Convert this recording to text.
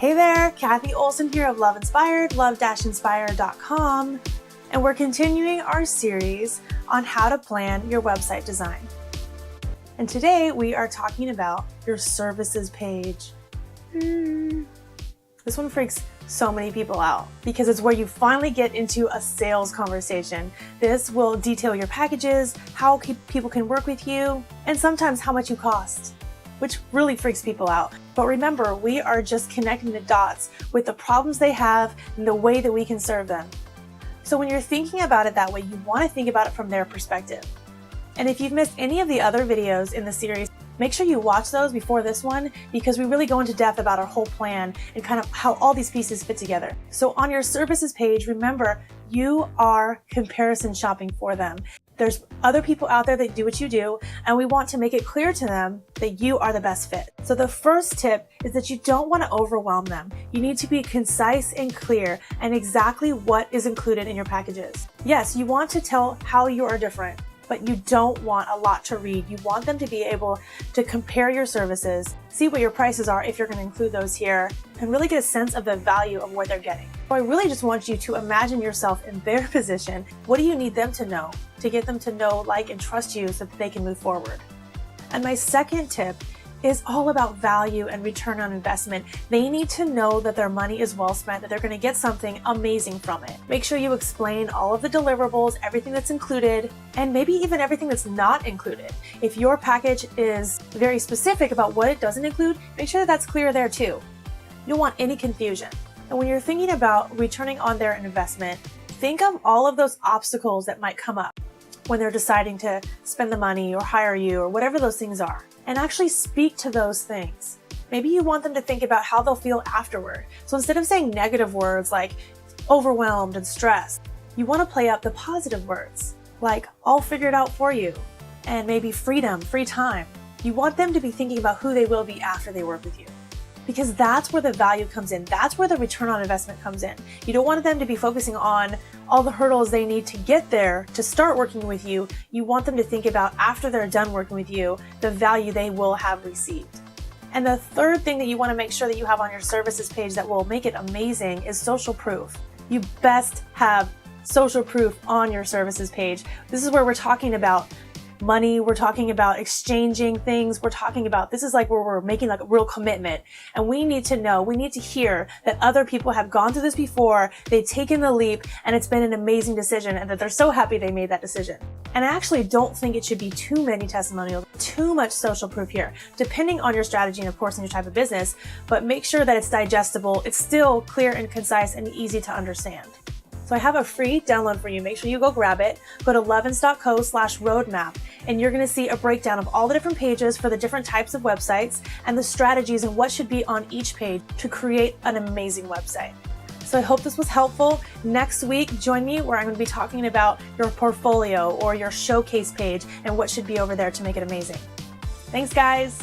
Hey there, Kathy Olson here of Love Inspired, love-inspired.com, and we're continuing our series on how to plan your website design. And today we are talking about your services page. This one freaks so many people out because it's where you finally get into a sales conversation. This will detail your packages, how people can work with you, and sometimes how much you cost, which really freaks people out. But remember, we are just connecting the dots with the problems they have and the way that we can serve them. So when you're thinking about it that way, you want to think about it from their perspective. And if you've missed any of the other videos in the series, make sure you watch those before this one because we really go into depth about our whole plan and kind of how all these pieces fit together. So on your services page, remember, you are comparison shopping for them. There's other people out there that do what you do, and we want to make it clear to them that you are the best fit. So the first tip is that you don't want to overwhelm them. You need to be concise and clear and exactly what is included in your packages. Yes, you want to tell how you are different, but you don't want a lot to read. You want them to be able to compare your services, see what your prices are if you're going to include those here, and really get a sense of the value of what they're getting. So I really just want you to imagine yourself in their position. What do you need them to know to get them to know, like, and trust you so that they can move forward? And my second tip is all about value and return on investment. They need to know that their money is well spent, that they're going to get something amazing from it. Make sure you explain all of the deliverables, everything that's included, and maybe even everything that's not included. If your package is very specific about what it doesn't include, make sure that that's clear there too. You don't want any confusion. And when you're thinking about returning on their investment, think of all of those obstacles that might come up when they're deciding to spend the money or hire you or whatever those things are, and actually speak to those things. Maybe you want them to think about how they'll feel afterward. So instead of saying negative words like overwhelmed and stressed, you want to play up the positive words like I'll figure it out for you, and maybe freedom, free time. You want them to be thinking about who they will be after they work with you, because that's where the value comes in. That's where the return on investment comes in. You don't want them to be focusing on all the hurdles they need to get there to start working with you. You want them to think about, after they're done working with you, the value they will have received. And the third thing that you want to make sure that you have on your services page that will make it amazing is social proof. You best have social proof on your services page. This is where we're talking about money, we're talking about exchanging things, this is like where we're making like a real commitment. And we need to know, we need to hear that other people have gone through this before, they've taken the leap, and it's been an amazing decision, and that they're so happy they made that decision. And I actually don't think it should be too many testimonials, too much social proof here, depending on your strategy and of course on your type of business, but make sure that it's digestible, it's still clear and concise and easy to understand. So I have a free download for you. Make sure you go grab it. Go to lovinst.co/roadmap, and you're going to see a breakdown of all the different pages for the different types of websites and the strategies and what should be on each page to create an amazing website. So I hope this was helpful. Next week, join me where I'm going to be talking about your portfolio or your showcase page and what should be over there to make it amazing. Thanks, guys.